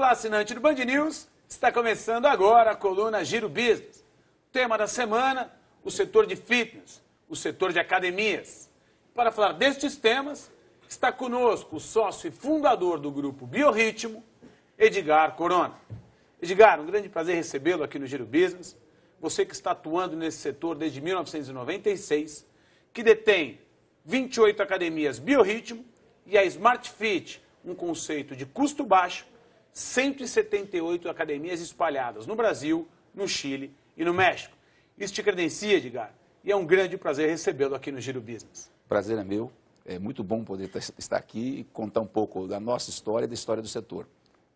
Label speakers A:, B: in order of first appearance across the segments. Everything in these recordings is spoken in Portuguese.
A: Olá, assinante do Band News. Está começando agora a coluna Giro Business. Tema da semana, o setor de fitness, o setor de academias. Para falar destes temas, está conosco o sócio e fundador do grupo Biorritmo, Edgar Corona. Edgar, um grande prazer recebê-lo aqui no Giro Business. Você que está atuando nesse setor desde 1996, que detém 28 academias Biorritmo e a Smart Fit, um conceito de custo baixo, 178 academias espalhadas no Brasil, no Chile e no México. Isso te credencia, Edgar, e é um grande prazer recebê-lo aqui no Giro Business.
B: Prazer é meu, é muito bom poder estar aqui e contar um pouco da nossa história e da história do setor.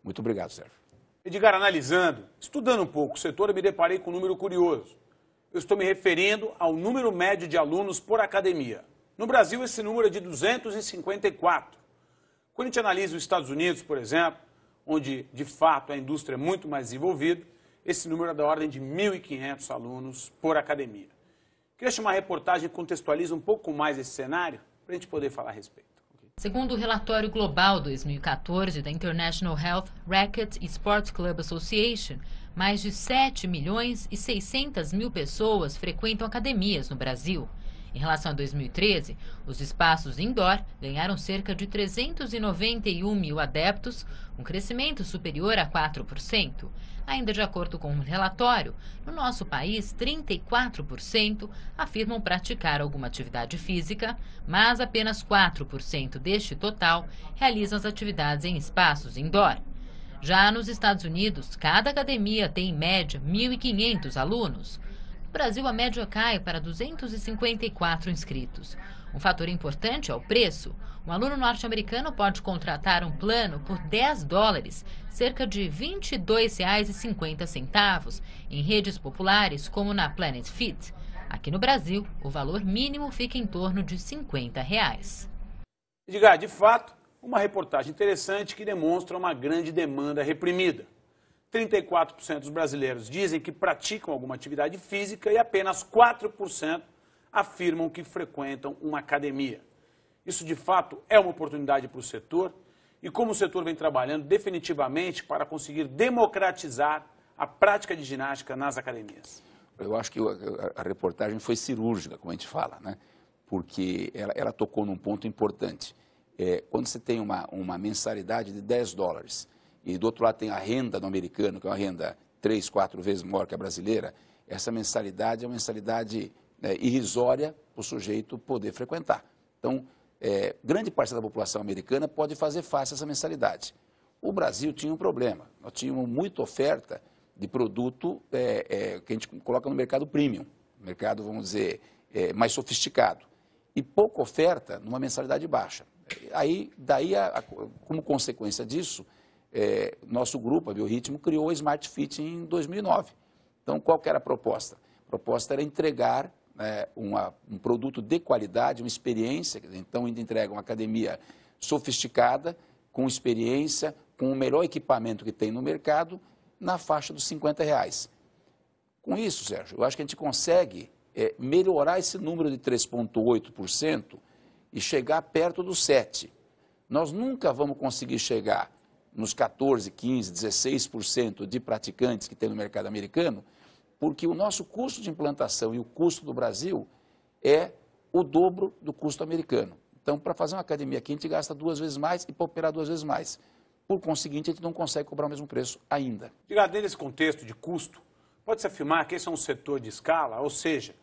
B: Muito obrigado, Sérgio.
A: Edgar, analisando, estudando um pouco o setor, eu me deparei com um número curioso. Eu estou me referindo ao número médio de alunos por academia. No Brasil, esse número é de 254. Quando a gente analisa os Estados Unidos, por exemplo, onde, de fato, a indústria é muito mais desenvolvida, esse número é da ordem de 1.500 alunos por academia. Queria chamar a reportagem que contextualiza um pouco mais esse cenário, para a gente poder falar a respeito.
C: Segundo o relatório global 2014 da International Health, Racquet Sport Club Association, mais de 7 milhões e 600 mil pessoas frequentam academias no Brasil. Em relação a 2013, os espaços indoor ganharam cerca de 391 mil adeptos, um crescimento superior a 4%. Ainda de acordo com o relatório, no nosso país, 34% afirmam praticar alguma atividade física, mas apenas 4% deste total realizam as atividades em espaços indoor. Já nos Estados Unidos, cada academia tem, em média, 1.500 alunos. No Brasil, a média cai para 254 inscritos. Um fator importante é o preço. Um aluno norte-americano pode contratar um plano por $10, cerca de R$ 22,50, em redes populares como na Planet Fit. Aqui no Brasil, o valor mínimo fica em torno de R$ 50.
A: Edgar, de fato, uma reportagem interessante que demonstra uma grande demanda reprimida. 34% dos brasileiros dizem que praticam alguma atividade física e apenas 4% afirmam que frequentam uma academia. Isso, de fato, é uma oportunidade para o setor e como o setor vem trabalhando definitivamente para conseguir democratizar a prática de ginástica nas academias.
B: Eu acho que a reportagem foi cirúrgica, como a gente fala, né? Porque ela tocou num ponto importante. Quando você tem uma mensalidade de $10 e do outro lado tem a renda do americano, que é uma renda 3, 4 vezes maior que a brasileira, essa mensalidade é uma mensalidade irrisória para o sujeito poder frequentar. Então, grande parte da população americana pode fazer face a essa mensalidade. O Brasil tinha um problema, nós tínhamos muita oferta de produto que a gente coloca no mercado premium, mercado, vamos dizer, mais sofisticado, e pouca oferta numa mensalidade baixa. Como consequência disso, nosso grupo, a Biorritmo, criou a Smart Fit em 2009. Então, qual que era a proposta? A proposta era entregar um produto de qualidade, uma experiência. Então, a gente entrega uma academia sofisticada, com experiência, com o melhor equipamento que tem no mercado, na faixa dos R$50. Com isso, Sérgio, eu acho que a gente consegue melhorar esse número de 3,8% e chegar perto dos 7%. Nós nunca vamos conseguir chegar nos 14%, 15%, 16% de praticantes que tem no mercado americano, porque o nosso custo de implantação e o custo do Brasil é o dobro do custo americano. Então, para fazer uma academia aqui, a gente gasta 2 vezes mais e para operar 2 vezes mais. Por conseguinte, a gente não consegue cobrar o mesmo preço ainda.
A: Dentro desse contexto de custo, pode-se afirmar que esse é um setor de escala, ou seja,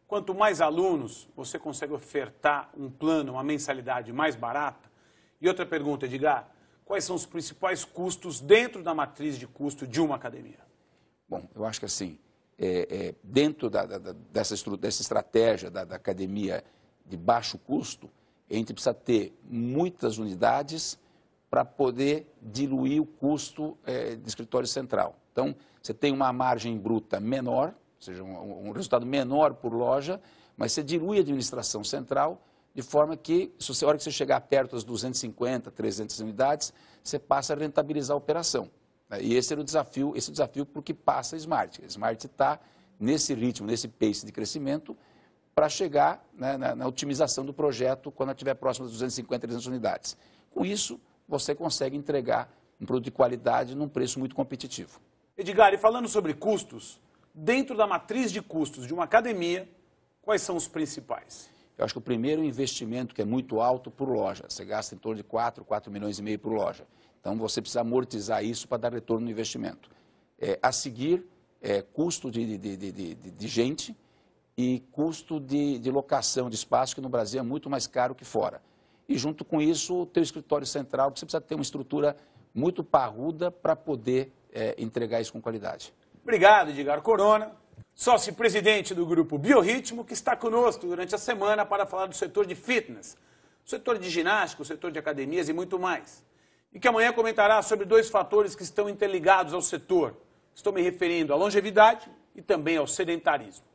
A: quanto mais alunos você consegue ofertar um plano, uma mensalidade mais barata. E outra pergunta, Edgar, quais são os principais custos dentro da matriz de custo de uma academia?
B: Bom, eu acho que assim, dentro dessa estratégia da academia de baixo custo, a gente precisa ter muitas unidades para poder diluir o custo de escritório central. Então, você tem uma margem bruta menor, ou seja, um resultado menor por loja, mas você dilui a administração central, de forma que, a hora que você chegar perto das 250, 300 unidades, você passa a rentabilizar a operação. E esse era o desafio, porque passa a Smart. A Smart está nesse ritmo, nesse pace de crescimento, para chegar na otimização do projeto quando estiver próximo das 250, 300 unidades. Com isso, você consegue entregar um produto de qualidade num preço muito competitivo.
A: Edgar, e falando sobre custos, dentro da matriz de custos de uma academia, quais são os principais?
B: Eu acho que o primeiro investimento, que é muito alto por loja, você gasta em torno de 4 milhões e meio por loja. Então, você precisa amortizar isso para dar retorno no investimento. A seguir, custo de gente e custo de locação de espaço, que no Brasil é muito mais caro que fora. E, junto com isso, o teu escritório central, que você precisa ter uma estrutura muito parruda para poder entregar isso com qualidade.
A: Obrigado, Edgar Corona, sócio-presidente do Grupo Biorritmo, que está conosco durante a semana para falar do setor de fitness, o setor de ginástica, o setor de academias e muito mais. E que amanhã comentará sobre 2 fatores que estão interligados ao setor. Estou me referindo à longevidade e também ao sedentarismo.